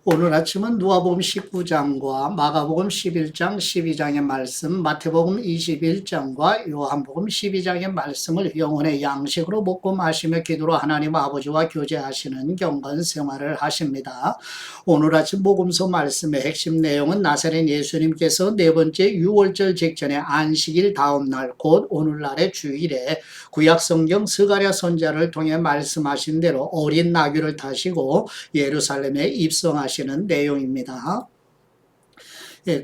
오늘 아침은 누가복음 19장과 마가복음 11장, 12장의 말씀, 마태복음 21장과 요한복음 12장의 말씀을 영혼의 양식으로 먹고 마시며 기도로 하나님 아버지와 교제하시는 경건 생활을 하십니다. 오늘 아침 복음서 말씀의 핵심 내용은 나사렛 예수님께서 네 번째 유월절 직전에 안식일 다음 날 곧 오늘날의 주일에 구약성경 스가랴 선지자를 통해 말씀하신 대로 어린 나귀를 타시고 예루살렘에 입성하시는 내용입니다.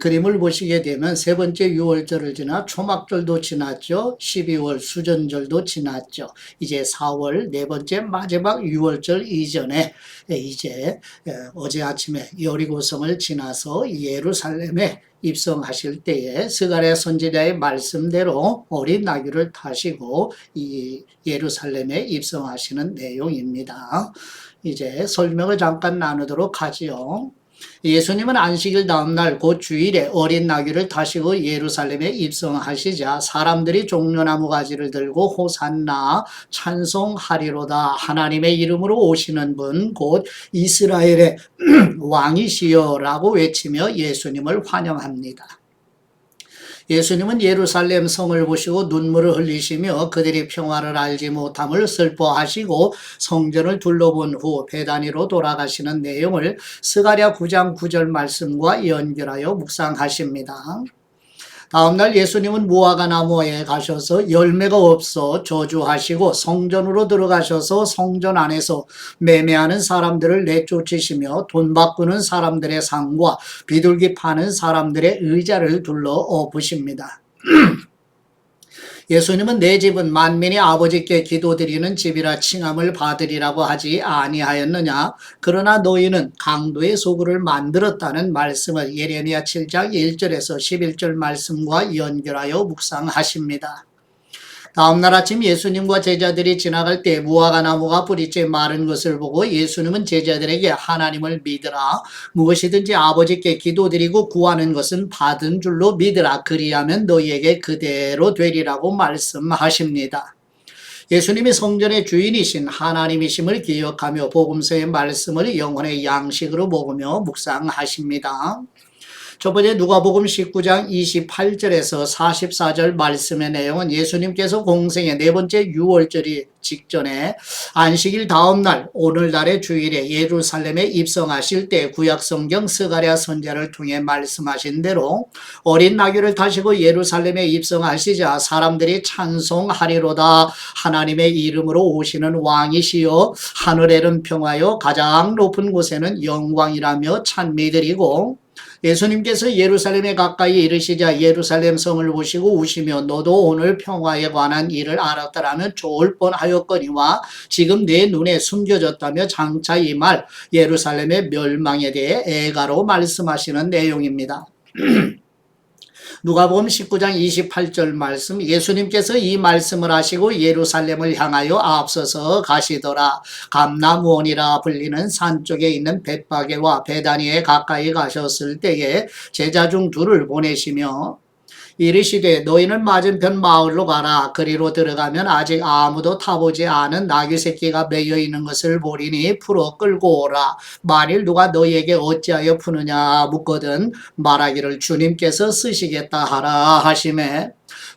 그림을 보시게 되면 세 번째 유월절을 지나 초막절도 지났죠. 12월 수전절도 지났죠. 이제 4월 네 번째 마지막 유월절 이전에 이제 어제 아침에 여리고성을 지나서 예루살렘에 입성하실 때에 스가랴 선지자의 말씀대로 어린 나귀를 타시고 이 예루살렘에 입성하시는 내용입니다. 이제 설명을 잠깐 나누도록 하지요. 예수님은 안식일 다음날 곧 주일에 어린 나귀를 타시고 예루살렘에 입성하시자 사람들이 종려나무 가지를 들고 호산나 찬송하리로다 하나님의 이름으로 오시는 분 곧 이스라엘의 왕이시여 라고 외치며 예수님을 환영합니다. 예수님은 예루살렘 성을 보시고 눈물을 흘리시며 그들이 평화를 알지 못함을 슬퍼하시고 성전을 둘러본 후 베다니로 돌아가시는 내용을 스가랴 9장 9절 말씀과 연결하여 묵상하십니다. 다음날 예수님은 무화과 나무에 가셔서 열매가 없어 저주하시고 성전으로 들어가셔서 성전 안에서 매매하는 사람들을 내쫓으시며 돈 바꾸는 사람들의 상과 비둘기 파는 사람들의 의자를 둘러 엎으십니다. 예수님은 내 집은 만민이 아버지께 기도드리는 집이라 칭함을 받으리라고 하지 아니하였느냐. 그러나 너희는 강도의 소굴을 만들었다는 말씀을 예레미야 7장 1절에서 11절 말씀과 연결하여 묵상하십니다. 다음날 아침 예수님과 제자들이 지나갈 때 무화과 나무가 뿌리째 마른 것을 보고 예수님은 제자들에게 하나님을 믿으라. 무엇이든지 아버지께 기도드리고 구하는 것은 받은 줄로 믿으라. 그리하면 너희에게 그대로 되리라고 말씀하십니다. 예수님이 성전의 주인이신 하나님이심을 기억하며 복음서의 말씀을 영혼의 양식으로 먹으며 묵상하십니다. 첫 번째 누가복음 19장 28절에서 44절 말씀의 내용은 예수님께서 공생의 네 번째 유월절이 직전에 안식일 다음 날 오늘날의 주일에 예루살렘에 입성하실 때 구약성경 스가랴 선지자를 통해 말씀하신 대로 어린 나귀를 타시고 예루살렘에 입성하시자 사람들이 찬송하리로다 하나님의 이름으로 오시는 왕이시여 하늘에는 평화요 가장 높은 곳에는 영광이라며 찬미드리고 예수님께서 예루살렘에 가까이 이르시자 예루살렘 성을 보시고 우시며 너도 오늘 평화에 관한 일을 알았더라면 좋을 뻔하였거니와 지금 내 눈에 숨겨졌다며 장차 이 말 예루살렘의 멸망에 대해 애가로 말씀하시는 내용입니다. 누가복음 19장 28절 말씀 예수님께서 이 말씀을 하시고 예루살렘을 향하여 앞서서 가시더라. 감람원이라 불리는 산 쪽에 있는 벳바게와 베다니에 가까이 가셨을 때에 제자 중 둘을 보내시며 이르시되 너희는 맞은편 마을로 가라. 그리로 들어가면 아직 아무도 타보지 않은 나귀 새끼가 매여 있는 것을 보리니 풀어 끌고 오라. 만일 누가 너희에게 어찌하여 푸느냐 묻거든 말하기를 주님께서 쓰시겠다 하라 하시매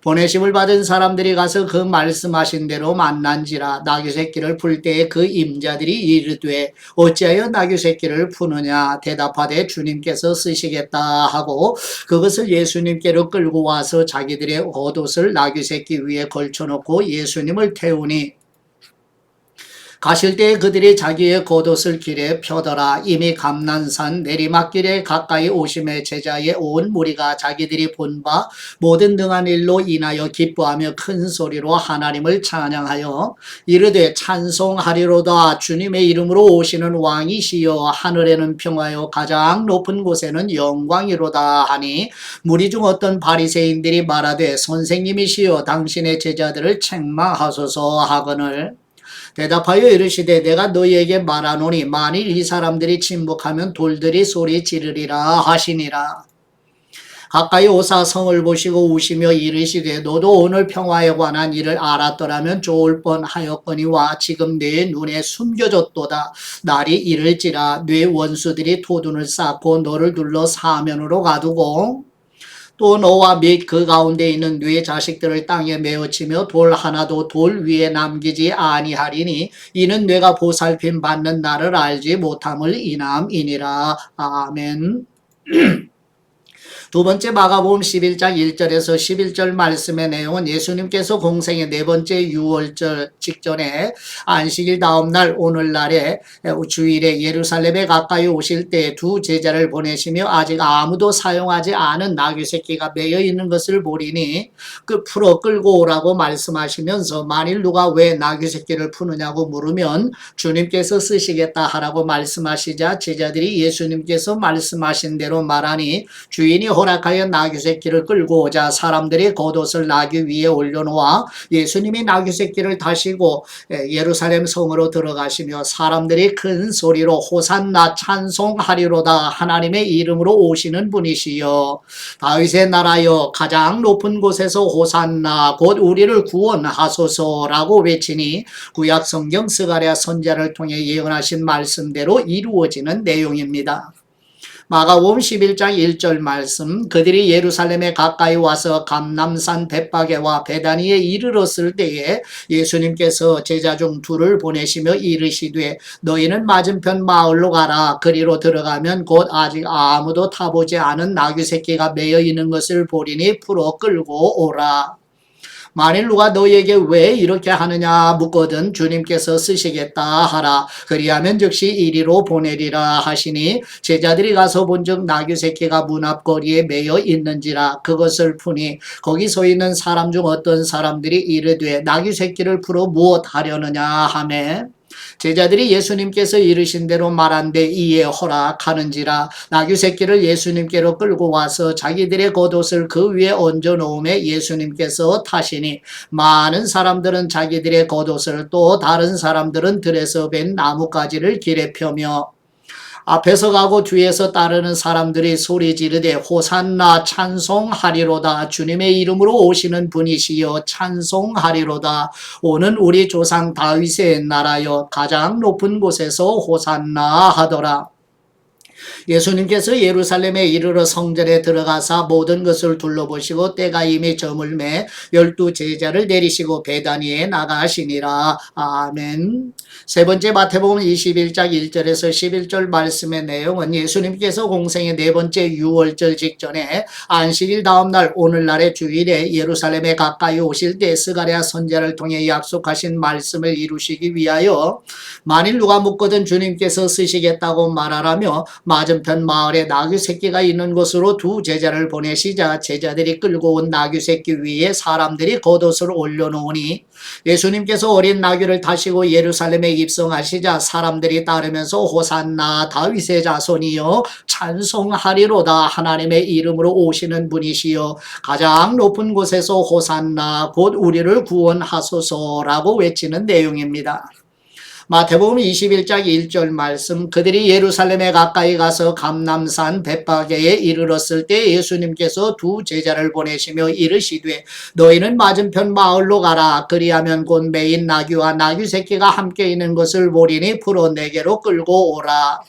보내심을 받은 사람들이 가서 그 말씀하신 대로 만난지라. 나귀 새끼를 풀 때에 그 임자들이 이르되 어찌하여 나귀 새끼를 푸느냐 대답하되 주님께서 쓰시겠다 하고 그것을 예수님께로 끌고 와서 자기들의 겉옷을 나귀 새끼 위에 걸쳐놓고 예수님을 태우니 가실 때에 그들이 자기의 겉옷을 길에 펴더라. 이미 감난산 내리막길에 가까이 오심에 제자의 온 무리가 자기들이 본 바 모든 등한 일로 인하여 기뻐하며 큰 소리로 하나님을 찬양하여 이르되 찬송하리로다 주님의 이름으로 오시는 왕이시여 하늘에는 평화요 가장 높은 곳에는 영광이로다 하니 무리 중 어떤 바리새인들이 말하되 선생님이시여 당신의 제자들을 책망하소서 하거늘 대답하여 이르시되 내가 너희에게 말하노니 만일 이 사람들이 침묵하면 돌들이 소리 지르리라 하시니라. 가까이 오사 성을 보시고 우시며 이르시되 너도 오늘 평화에 관한 일을 알았더라면 좋을 뻔하였거니와 지금 내 눈에 숨겨졌도다. 날이 이를지라 네 원수들이 토둔을 쌓고 너를 둘러 사면으로 가두고 또 너와 및 그 가운데 있는 네 자식들을 땅에 메어치며 돌 하나도 돌 위에 남기지 아니하리니 이는 내가 보살핌 받는 나를 알지 못함을 인함이니라. 아멘. 두 번째 마가복음 11장 1절에서 11절 말씀의 내용은 예수님께서 공생의 네 번째 유월절 직전에 안식일 다음 날 오늘날에 주일에 예루살렘에 가까이 오실 때 두 제자를 보내시며 아직 아무도 사용하지 않은 나귀 새끼가 매여 있는 것을 보리니 그 풀어 끌고 오라고 말씀하시면서 만일 누가 왜 나귀 새끼를 푸느냐고 물으면 주님께서 쓰시겠다 하라고 말씀하시자 제자들이 예수님께서 말씀하신 대로 말하니 주인이 허락하여 나귀 새끼를 끌고 오자 사람들이 겉옷을 나귀 위에 올려놓아 예수님이 나귀 새끼를 타시고 예루살렘 성으로 들어가시며 사람들이 큰 소리로 호산나 찬송하리로다. 하나님의 이름으로 오시는 분이시여 다윗의 나라여 가장 높은 곳에서 호산나 곧 우리를 구원하소서라고 외치니 구약 성경 스가랴 선지자를 통해 예언하신 말씀대로 이루어지는 내용입니다. 마가복음 11장 1절 말씀 그들이 예루살렘에 가까이 와서 감람산 벳바게와 베다니에 이르렀을 때에 예수님께서 제자 중 둘을 보내시며 이르시되 너희는 맞은편 마을로 가라. 그리로 들어가면 곧 아직 아무도 타보지 않은 나귀 새끼가 매여 있는 것을 보리니 풀어 끌고 오라. 만일 누가 너희에게 왜 이렇게 하느냐 묻거든 주님께서 쓰시겠다 하라. 그리하면 즉시 이리로 보내리라 하시니 제자들이 가서 본즉 나귀 새끼가 문 앞거리에 매여 있는지라. 그것을 푸니 거기 서 있는 사람 중 어떤 사람들이 이르되 나귀 새끼를 풀어 무엇 하려느냐 하매 제자들이 예수님께서 이르신 대로 말한데 이에 허락하는지라. 나귀 새끼를 예수님께로 끌고 와서 자기들의 겉옷을 그 위에 얹어 놓음에 예수님께서 타시니 많은 사람들은 자기들의 겉옷을 또 다른 사람들은 들에서 벤 나뭇가지를 길에 펴며 앞에서 가고 뒤에서 따르는 사람들이 소리 지르되 호산나 찬송하리로다. 주님의 이름으로 오시는 분이시여 찬송하리로다. 오는 우리 조상 다윗의 나라여 가장 높은 곳에서 호산나 하더라. 예수님께서 예루살렘에 이르러 성전에 들어가사 모든 것을 둘러보시고 때가 이미 저물매 12 제자를 내리시고 베다니에 나가시니라. 아멘. 세 번째 마태복음 21장 1절에서 11절 말씀의 내용은 예수님께서 공생의 네 번째 유월절 직전에 안식일 다음 날 오늘날의 주일에 예루살렘에 가까이 오실 때 스가랴 선지자를 통해 약속하신 말씀을 이루시기 위하여 만일 누가 묻거든 주님께서 쓰시겠다고 말하라며 맞은편 마을에 나귀 새끼가 있는 곳으로 두 제자를 보내시자 제자들이 끌고 온 나귀 새끼 위에 사람들이 겉옷을 올려놓으니 예수님께서 어린 나귀를 타시고 예루살렘에 입성하시자 사람들이 따르면서 호산나 다윗의 자손이여 찬송하리로다. 하나님의 이름으로 오시는 분이시여 가장 높은 곳에서 호산나 곧 우리를 구원하소서라고 외치는 내용입니다. 마태복음 21장 1절 말씀 그들이 예루살렘에 가까이 가서 감람산 벳바게에 이르렀을 때 예수님께서 두 제자를 보내시며 이르시되 너희는 맞은편 마을로 가라. 그리하면 곧 매인 나귀와 나귀 새끼가 함께 있는 것을 보리니 풀어 내게로 끌고 오라.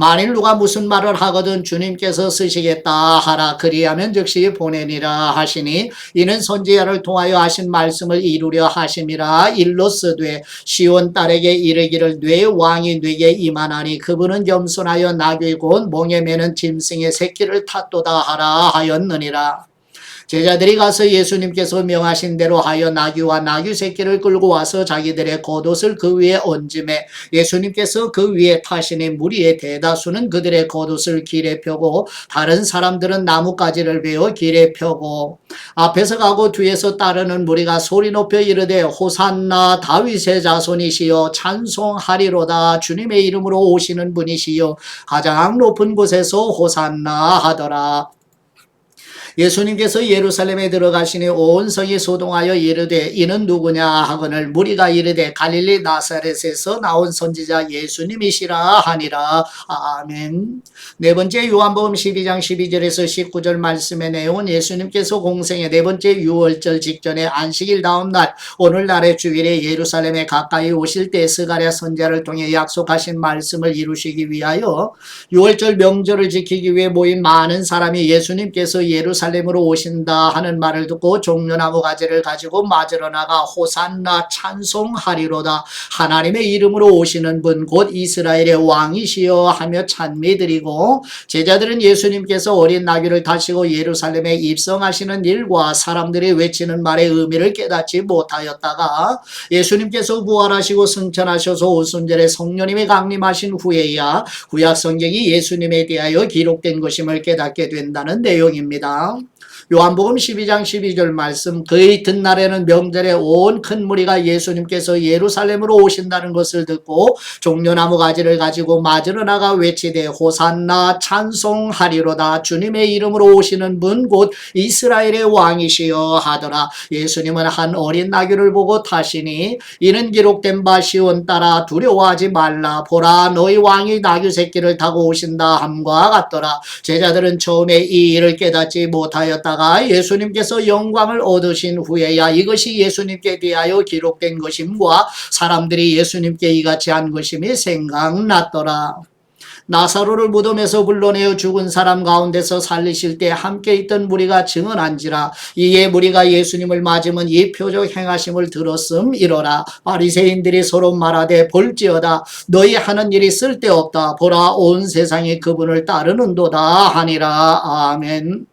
만일 누가 무슨 말을 하거든 주님께서 쓰시겠다 하라. 그리하면 즉시 보내니라 하시니 이는 선지자를 통하여 하신 말씀을 이루려 하심이라. 일러 쓰되 시온 딸에게 이르기를 네 왕이 네게 임하나니 그분은 겸손하여 나귀 곧 몽에 매는 짐승의 새끼를 탔도다 하라 하였느니라. 제자들이 가서 예수님께서 명하신 대로 하여 나귀와 나귀 새끼를 끌고 와서 자기들의 겉옷을 그 위에 얹음에 예수님께서 그 위에 타시니 무리의 대다수는 그들의 겉옷을 길에 펴고 다른 사람들은 나뭇가지를 베어 길에 펴고 앞에서 가고 뒤에서 따르는 무리가 소리 높여 이르되 호산나 다윗의 자손이시여 찬송하리로다. 주님의 이름으로 오시는 분이시여 가장 높은 곳에서 호산나 하더라. 예수님께서 예루살렘에 들어가시니 온 성이 소동하여 이르되 이는 누구냐 하거늘 무리가 이르되 갈릴리 나사렛에서 나온 선지자 예수님이시라 하니라. 아멘. 네 번째 요한복음 12장 12절에서 19절 말씀의 내용은 예수님께서 공생의 네 번째 유월절 직전에 안식일 다음 날 오늘날의 주일에 예루살렘에 가까이 오실 때 스가랴 선지자를 통해 약속하신 말씀을 이루시기 위하여 유월절 명절을 지키기 위해 모인 많은 사람이 예수님께서 예루살렘으로 오신다 하는 말을 듣고 종려나무 가지를 가지고 맞으러 나가 호산나 찬송하리로다. 하나님의 이름으로 오시는 분 곧 이스라엘의 왕이시여 하며 찬미드리고 제자들은 예수님께서 어린 나귀를 타시고 예루살렘에 입성하시는 일과 사람들이 외치는 말의 의미를 깨닫지 못하였다가 예수님께서 부활하시고 승천하셔서 오순절에 성령님이 강림하신 후에야 구약 성경이 예수님에 대하여 기록된 것임을 깨닫게 된다는 내용입니다. 요한복음 12장 12절 말씀 그 이튿날에는 명절에 온 큰 무리가 예수님께서 예루살렘으로 오신다는 것을 듣고 종려나무 가지를 가지고 맞으러 나가 외치되 호산나 찬송하리로다. 주님의 이름으로 오시는 분 곧 이스라엘의 왕이시여 하더라. 예수님은 한 어린 나귀를 보고 타시니 이는 기록된 바 시온 따라 두려워하지 말라. 보라 너희 왕이 나귀 새끼를 타고 오신다 함과 같더라. 제자들은 처음에 이 일을 깨닫지 못하였다가 예수님께서 영광을 얻으신 후에야 이것이 예수님께 대하여 기록된 것임과 사람들이 예수님께 이같이 한 것임이 생각났더라. 나사로를 무덤에서 불러내어 죽은 사람 가운데서 살리실 때 함께 있던 무리가 증언한지라. 이에 무리가 예수님을 맞으면 이 표적 행하심을 들었음이로라. 바리새인들이 서로 말하되 볼지어다 너희 하는 일이 쓸데없다. 보라 온 세상이 그분을 따르는도다 하니라. 아멘.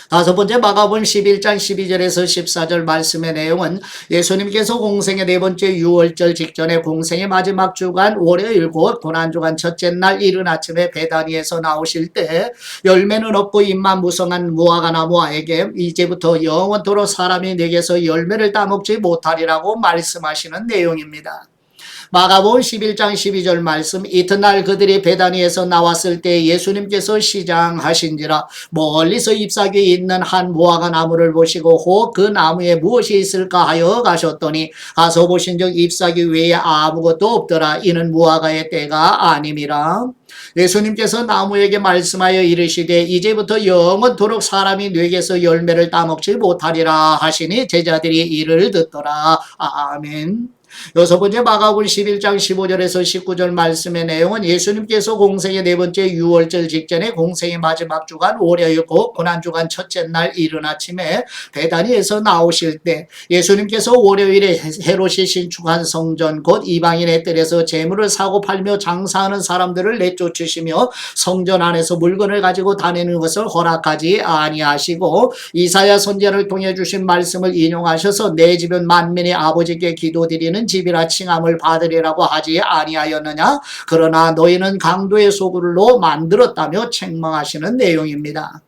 다섯 번째 마가복음 11장 12절에서 14절 말씀의 내용은 예수님께서 공생의 네 번째 유월절 직전에 공생의 마지막 주간 월요일 곧 고난주간 첫째 날 이른 아침에 베다니에서 나오실 때 열매는 없고 입만 무성한 무화과 나무아에게 이제부터 영원토록 사람이 내게서 열매를 따먹지 못하리라고 말씀하시는 내용입니다. 마가복음 11장 12절 말씀 이튿날 그들이 베다니에서 나왔을 때 예수님께서 시장하신지라 멀리서 잎사귀 있는 한 무화과 나무를 보시고 혹 그 나무에 무엇이 있을까 하여 가셨더니 가서 보신즉 잎사귀 외에 아무것도 없더라. 이는 무화과의 때가 아님이라. 예수님께서 나무에게 말씀하여 이르시되 이제부터 영원토록 사람이 뇌에서 열매를 따먹지 못하리라 하시니 제자들이 이를 듣더라. 아멘. 여섯 번째 마가복음 11장 15절에서 19절 말씀의 내용은 예수님께서 공생의 네 번째 유월절 직전에 공생의 마지막 주간 월요일 곧 고난주간 첫째 날 이른 아침에 베다니에서 나오실 때 예수님께서 월요일에 헤롯이 신축한 성전 곧 이방인의 뜰에서 재물을 사고 팔며 장사하는 사람들을 내쫓으시며 성전 안에서 물건을 가지고 다니는 것을 허락하지 아니하시고 이사야 선지자를 통해 주신 말씀을 인용하셔서 내 집은 만민이 아버지께 기도드리는 집이라 칭함을 받으리라고 하지 아니하였느냐. 그러나 너희는 강도의 소굴로 만들었다며 책망하시는 내용입니다.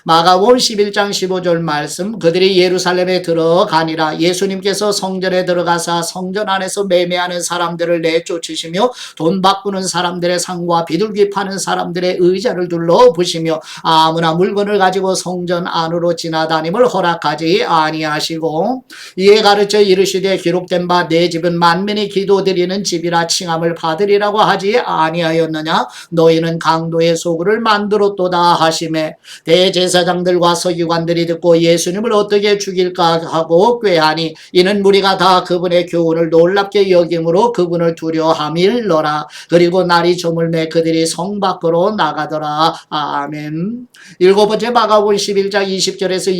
마가복음 11장 15절 말씀 그들이 예루살렘에 들어가니라. 예수님께서 성전에 들어가사 성전 안에서 매매하는 사람들을 내쫓으시며 돈 바꾸는 사람들의 상과 비둘기 파는 사람들의 의자를 둘러 부시며 아무나 물건을 가지고 성전 안으로 지나다님을 허락하지 아니하시고 이에 가르쳐 이르시되 기록된 바 내 집은 만민이 기도드리는 집이라 칭함을 받으리라고 하지 아니하였느냐. 너희는 강도의 소굴을 만들었도다 하시매 대제사장들과 서기관들이 듣고 예수님을 어떻게 죽일까 하고 꾀하니 이는 무리가 다 그분의 교훈을 놀랍게 여김으로 그분을 두려워함일러라. 그리고 날이 저물매 그들이 성 밖으로 나가더라. 아멘. 일곱 번째 마가복음 11장 20절에서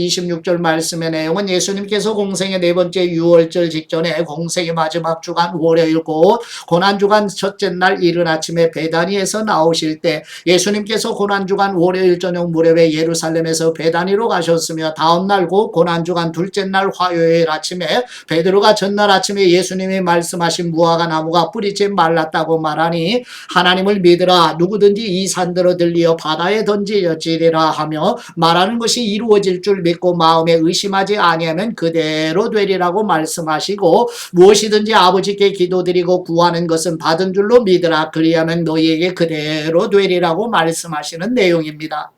26절 말씀의 내용은 예수님께서 공생의 네 번째 유월절 직전에 공생의 마지막 주간 월요일 곧 고난주간 첫째 날 이른 아침에 베다니에서 나오실 때 예수님께서 고난주간 월요일 저녁 무렵에 예루살렘에서 베다니로 가셨으며 다음날 곧 고난주간 둘째 날 화요일 아침에 베드로가 전날 아침에 예수님이 말씀하신 무화과 나무가 뿌리째 말랐다고 말하니 하나님을 믿으라 누구든지 이 산들어 들리어 바다에 던지어지리라 하며 말하는 것이 이루어질 줄 믿고 마음에 의심하지 아니하면 그대로 되리라고 말씀하시고 무엇이든지 아버지께 기도드리고 구하는 것은 받은 줄로 믿으라 그리하면 너희에게 그대로 되리라고 말씀하시는 내용입니다.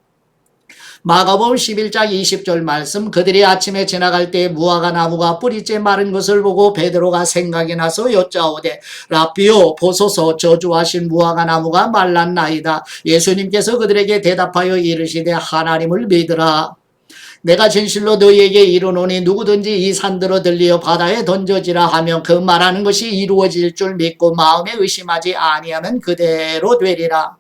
마가복음 11장 20절 말씀, 그들이 아침에 지나갈 때 무화과 나무가 뿌리째 마른 것을 보고 베드로가 생각이 나서 여짜오되 라삐오 보소서 저주하신 무화과 나무가 말랐나이다. 예수님께서 그들에게 대답하여 이르시되 하나님을 믿으라. 내가 진실로 너희에게 이르노니 누구든지 이 산들어 들리어 바다에 던져지라 하면 그 말하는 것이 이루어질 줄 믿고 마음에 의심하지 아니하면 그대로 되리라.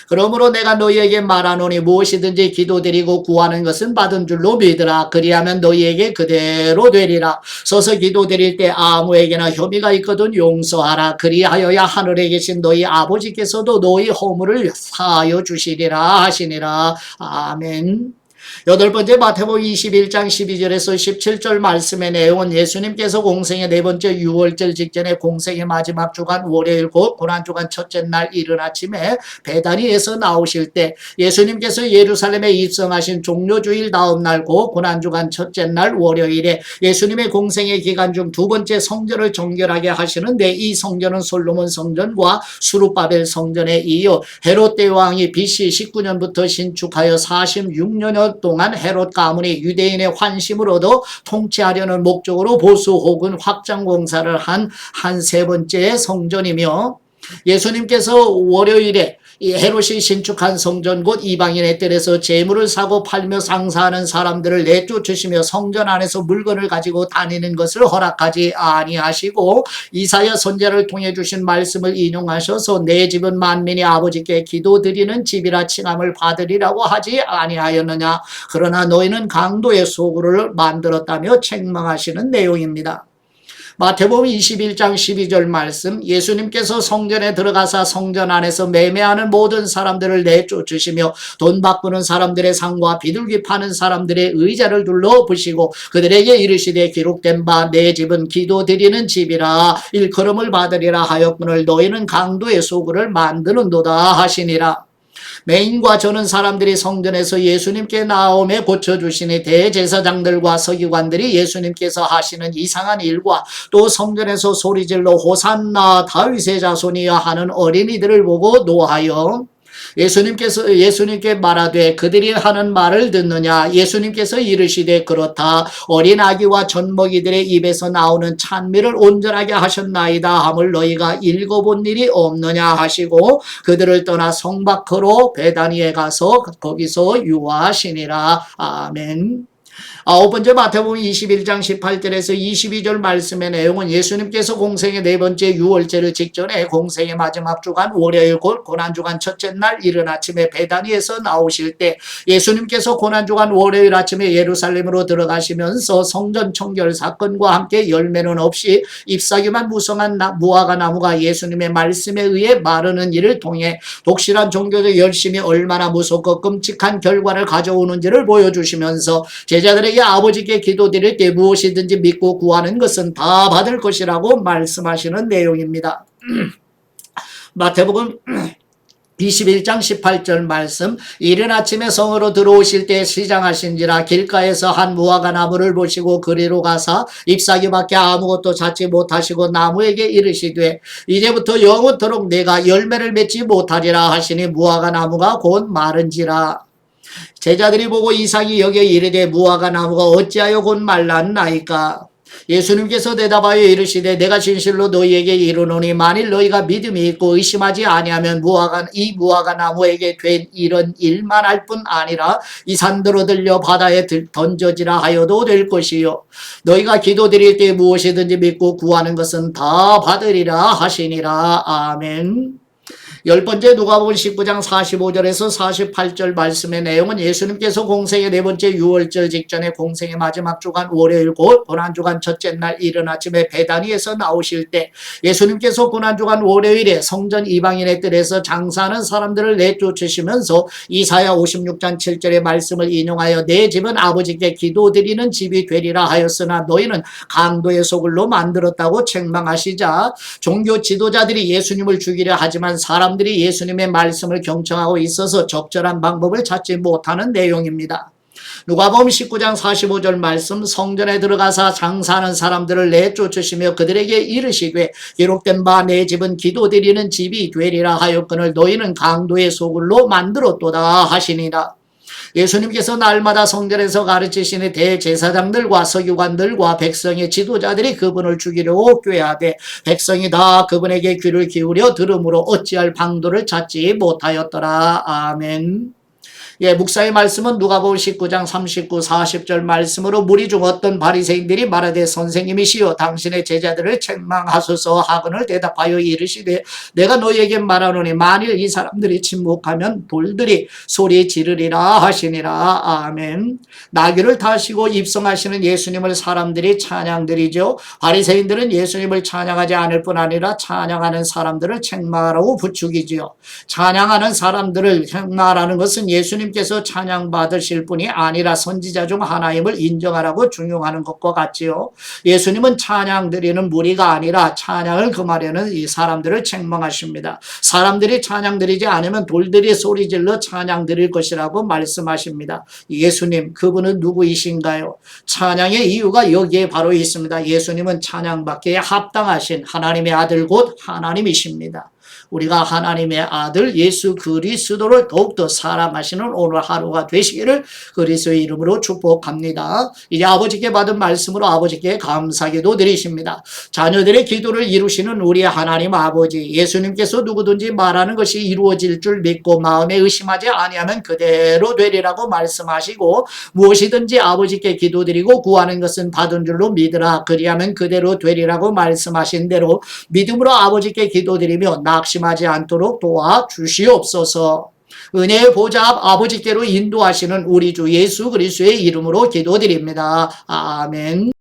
그러므로 내가 너희에게 말하노니 무엇이든지 기도드리고 구하는 것은 받은 줄로 믿으라. 그리하면 너희에게 그대로 되리라. 서서 기도드릴 때 아무에게나 혐의가 있거든 용서하라. 그리하여야 하늘에 계신 너희 아버지께서도 너희 허물을 사하여 주시리라 하시니라. 아멘. 여덟 번째 마태복음 21장 12절에서 17절 말씀의 내용은 예수님께서 공생의 네 번째 유월절 직전에 공생의 마지막 주간 월요일 곧 고난주간 첫째 날 이른 아침에 베다니에서 나오실 때 예수님께서 예루살렘에 입성하신 종료주일 다음 날 곧 고난주간 첫째 날 월요일에 예수님의 공생의 기간 중 두 번째 성전을 정결하게 하시는데 이 성전은 솔로몬 성전과 수룹바벨 성전에 이어 헤롯 대왕이 BC 19년부터 신축하여 46년 동안 헤롯 가문이 유대인의 환심을 얻어 통치하려는 목적으로 보수 혹은 확장 공사를 한 세 번째 성전이며 예수님께서 월요일에 이 헤롯이 신축한 성전 곧 이방인의 뜰에서 재물을 사고 팔며 상사하는 사람들을 내쫓으시며 성전 안에서 물건을 가지고 다니는 것을 허락하지 아니하시고 이사야 선지자를 통해 주신 말씀을 인용하셔서 내 집은 만민이 아버지께 기도드리는 집이라 칭함을 받으리라고 하지 아니하였느냐. 그러나 너희는 강도의 소굴을 만들었다며 책망하시는 내용입니다. 마태복음 21장 12절 말씀, 예수님께서 성전에 들어가사 성전 안에서 매매하는 모든 사람들을 내쫓으시며 돈 바꾸는 사람들의 상과 비둘기 파는 사람들의 의자를 둘러보시고 그들에게 이르시되 기록된 바 내 집은 기도드리는 집이라 일컬음을 받으리라 하였거늘 너희는 강도의 소굴을 만드는도다 하시니라. 맹인과 저는 사람들이 성전에서 예수님께 나오매 고쳐주시니 대제사장들과 서기관들이 예수님께서 하시는 이상한 일과 또 성전에서 소리질러 호산나 다윗의 자손이여 하는 어린이들을 보고 노하여 예수님께 말하되 그들이 하는 말을 듣느냐. 예수님께서 이르시되 그렇다. 어린 아기와 젖먹이들의 입에서 나오는 찬미를 온전하게 하셨나이다 함을 너희가 읽어본 일이 없느냐 하시고 그들을 떠나 성 밖으로 베다니에 가서 거기서 유하시니라. 아멘. 아홉 번째 마태복음 21장 18절에서 22절 말씀의 내용은 예수님께서 공생의 네 번째 유월절을 직전에 공생의 마지막 주간 월요일 곧 고난주간 첫째 날 이른 아침에 베다니에서 나오실 때 예수님께서 고난주간 월요일 아침에 예루살렘으로 들어가시면서 성전 청결 사건과 함께 열매는 없이 잎사귀만 무성한 무화과 나무가 예수님의 말씀에 의해 마르는 일을 통해 독실한 종교적 열심이 얼마나 무섭고 끔찍한 결과를 가져오는지를 보여주시면서 제자들에게 아버지께 기도드릴 때 무엇이든지 믿고 구하는 것은 다 받을 것이라고 말씀하시는 내용입니다. 마태복음 21장 18절 말씀, 이른 아침에 성으로 들어오실 때 시장하신지라 길가에서 한 무화과 나무를 보시고 그리로 가사 잎사귀밖에 아무것도 찾지 못하시고 나무에게 이르시되 이제부터 영원토록 내가 열매를 맺지 못하리라 하시니 무화과 나무가 곧 마른지라. 제자들이 보고 이상히 여겨 이르되 무화과 나무가 어찌하여 곧 말랐나이까. 예수님께서 대답하여 이르시되 내가 진실로 너희에게 이르노니 만일 너희가 믿음이 있고 의심하지 아니하면 이 무화과 나무에게 된 이런 일만 할 뿐 아니라 이 산들어 들려 바다에 던져지라 하여도 될 것이요 너희가 기도드릴 때 무엇이든지 믿고 구하는 것은 다 받으리라 하시니라. 아멘. 열 번째 누가복음 19장 45절에서 48절 말씀의 내용은 예수님께서 공생의 네 번째 유월절 직전에 공생의 마지막 주간 월요일 곧 고난주간 첫째 날 이른 아침에 베다니에서 나오실 때 예수님께서 고난주간 월요일에 성전 이방인의 뜰에서 장사하는 사람들을 내쫓으시면서 이사야 56장 7절의 말씀을 인용하여 내 집은 아버지께 기도드리는 집이 되리라 하였으나 너희는 강도의 소굴로 만들었다고 책망하시자 종교 지도자들이 예수님을 죽이려 하지만 사람들이 예수님의 말씀을 경청하고 있어서 적절한 방법을 찾지 못하는 내용입니다. 누가복음 19장 45절 말씀, 성전에 들어가사 장사하는 사람들을 내쫓으시며 그들에게 이르시되 기록된 바 내 집은 기도드리는 집이 되리라 하였거늘 너희는 강도의 소굴로 만들었도다 하시니라. 예수님께서 날마다 성전에서 가르치시는 대제사장들과 서기관들과 백성의 지도자들이 그분을 죽이려고 꾀하되 백성이 다 그분에게 귀를 기울여 들음으로 어찌할 방도를 찾지 못하였더라. 아멘. 예, 묵사의 말씀은 누가복음 19장 39, 40절 말씀으로 무리 중 어떤 바리새인들이 말하되 선생님이시여 당신의 제자들을 책망하소서 하거늘 대답하여 이르시되 내가 너희에게 말하노니 만일 이 사람들이 침묵하면 돌들이 소리 지르리라 하시니라. 아멘. 나귀를 타시고 입성하시는 예수님을 사람들이 찬양드리죠. 바리새인들은 예수님을 찬양하지 않을 뿐 아니라 찬양하는 사람들을 책망하라고 부추기지요. 찬양하는 사람들을 책망하라는 것은 예수님께서 찬양받으실 분이 아니라 선지자 중 하나임을 인정하라고 중용하는 것과 같지요. 예수님은 찬양드리는 무리가 아니라 찬양을 금하려는 이 사람들을 책망하십니다. 사람들이 찬양드리지 않으면 돌들이 소리질러 찬양드릴 것이라고 말씀하십니다. 예수님, 그분은 누구이신가요? 찬양의 이유가 여기에 바로 있습니다. 예수님은 찬양받기에 합당하신 하나님의 아들 곧 하나님이십니다. 우리가 하나님의 아들 예수 그리스도를 더욱더 사랑하시는 오늘 하루가 되시기를 그리스도의 이름으로 축복합니다. 이제 아버지께 받은 말씀으로 아버지께 감사기도 드리십니다. 자녀들의 기도를 이루시는 우리 하나님 아버지, 예수님께서 누구든지 말하는 것이 이루어질 줄 믿고 마음에 의심하지 아니하면 그대로 되리라고 말씀하시고 무엇이든지 아버지께 기도드리고 구하는 것은 받은 줄로 믿으라 그리하면 그대로 되리라고 말씀하신 대로 믿음으로 아버지께 기도드리며 낙심하지 않도록 도와주시옵소서. 은혜의 보좌 앞 아버지께로 인도하시는 우리 주 예수 그리스도의 이름으로 기도드립니다. 아멘.